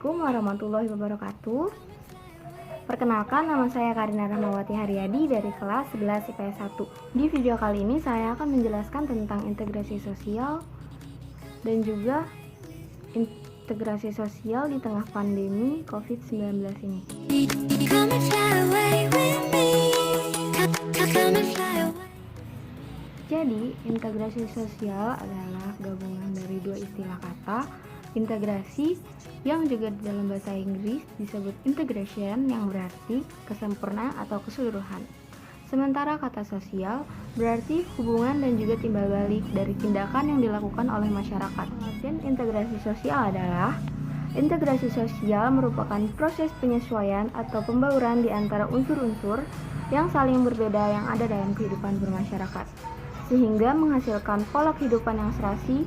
Assalamualaikum warahmatullahi wabarakatuh. Perkenalkan, nama saya Karina Rahmawati Haryadi dari kelas 11 IPS 1. Di video kali ini saya akan menjelaskan tentang integrasi sosial dan juga integrasi sosial di tengah pandemi COVID-19 ini. Jadi, integrasi sosial adalah gabungan dari dua istilah kata, integrasi yang juga dalam bahasa Inggris disebut integration yang berarti kesempurnaan atau keseluruhan. Sementara kata sosial berarti hubungan dan juga timbal balik dari tindakan yang dilakukan oleh masyarakat. Integrasi sosial adalah integrasi sosial merupakan proses penyesuaian atau pembauran di antara unsur-unsur yang saling berbeda yang ada dalam kehidupan bermasyarakat, sehingga menghasilkan pola kehidupan yang serasi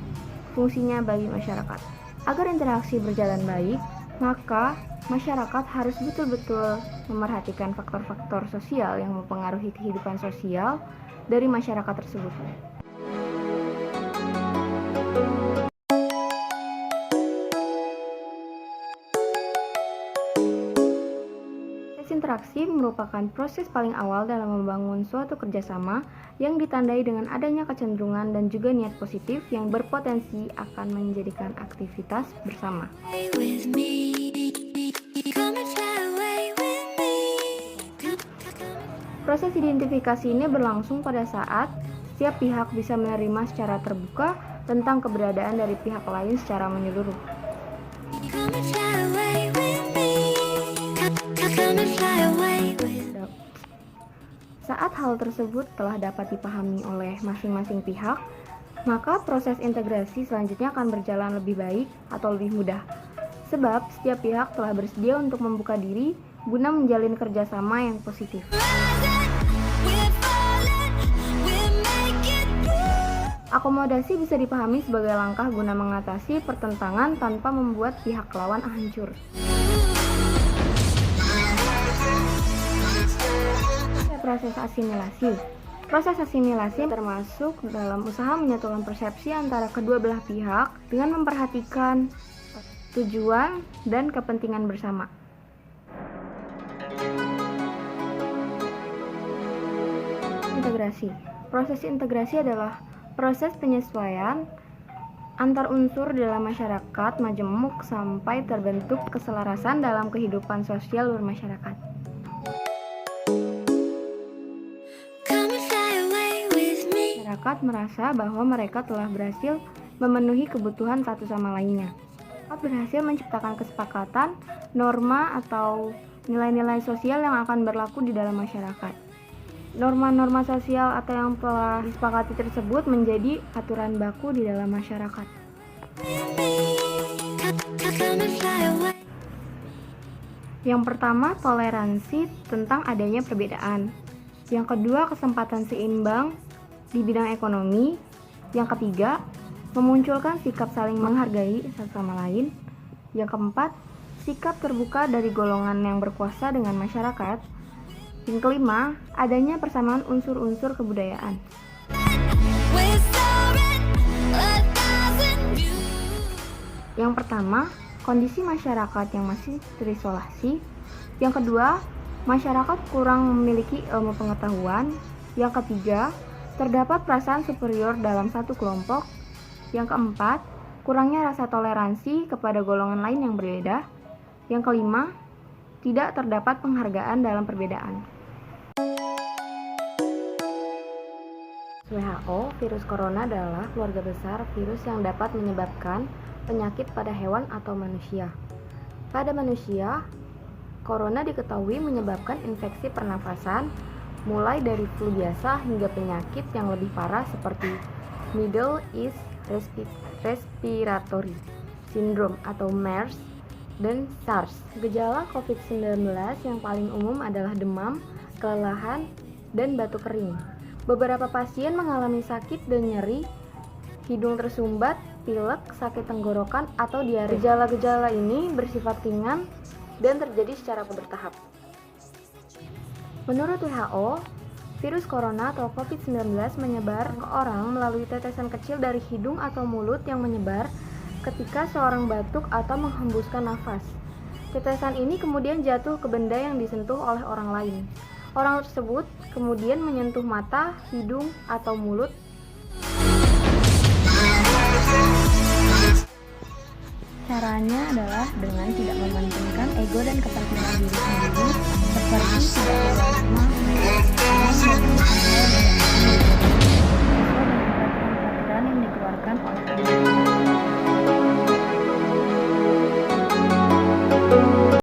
fungsinya bagi masyarakat. Agar interaksi berjalan baik, maka masyarakat harus betul-betul memerhatikan faktor-faktor sosial yang mempengaruhi kehidupan sosial dari masyarakat tersebut. Interaksi merupakan proses paling awal dalam membangun suatu kerjasama yang ditandai dengan adanya kecenderungan dan juga niat positif yang berpotensi akan menjadikan aktivitas bersama. Proses identifikasi ini berlangsung pada saat setiap pihak bisa menerima secara terbuka tentang keberadaan dari pihak lain secara menyeluruh. Saat hal tersebut telah dapat dipahami oleh masing-masing pihak, maka proses integrasi selanjutnya akan berjalan lebih baik atau lebih mudah. Sebab setiap pihak telah bersedia untuk membuka diri guna menjalin kerjasama yang positif. Akomodasi bisa dipahami sebagai langkah guna mengatasi pertentangan tanpa membuat pihak lawan hancur. Proses asimilasi. Proses asimilasi termasuk dalam usaha menyatukan persepsi antara kedua belah pihak dengan memperhatikan tujuan dan kepentingan bersama. Integrasi. Proses integrasi adalah proses penyesuaian antar unsur dalam masyarakat majemuk sampai terbentuk keselarasan dalam kehidupan sosial bermasyarakat. Masyarakat merasa bahwa mereka telah berhasil memenuhi kebutuhan satu sama lainnya. Mereka berhasil menciptakan kesepakatan, norma atau nilai-nilai sosial yang akan berlaku di dalam masyarakat. Norma-norma sosial atau yang telah disepakati tersebut menjadi aturan baku di dalam masyarakat. Yang pertama, toleransi tentang adanya perbedaan. Yang kedua, kesempatan seimbang di bidang ekonomi. Yang ketiga, memunculkan sikap saling menghargai satu sama lain. Yang keempat, sikap terbuka dari golongan yang berkuasa dengan masyarakat. Yang kelima, adanya persamaan unsur-unsur kebudayaan. Yang pertama, kondisi masyarakat yang masih terisolasi. Yang kedua, masyarakat kurang memiliki ilmu pengetahuan. Yang ketiga, terdapat perasaan superior dalam satu kelompok. Yang keempat, kurangnya rasa toleransi kepada golongan lain yang berbeda. Yang kelima, tidak terdapat penghargaan dalam perbedaan. WHO, virus corona adalah keluarga besar virus yang dapat menyebabkan penyakit pada hewan atau manusia. Pada manusia, corona diketahui menyebabkan infeksi pernafasan, mulai dari flu biasa hingga penyakit yang lebih parah seperti Middle East Respiratory Syndrome atau MERS dan SARS. Gejala COVID-19 yang paling umum adalah demam, kelelahan, dan batuk kering. Beberapa pasien mengalami sakit dan nyeri, hidung tersumbat, pilek, sakit tenggorokan, atau diare. Gejala-gejala ini bersifat ringan dan terjadi secara bertahap. Menurut WHO, virus corona atau COVID-19 menyebar ke orang melalui tetesan kecil dari hidung atau mulut yang menyebar ketika seorang batuk atau menghembuskan nafas. Tetesan ini kemudian jatuh ke benda yang disentuh oleh orang lain. Orang tersebut kemudian menyentuh mata, hidung, atau mulut. Caranya adalah dengan tidak mementingkan ego dan kepentingan diri sendiri, seperti tidak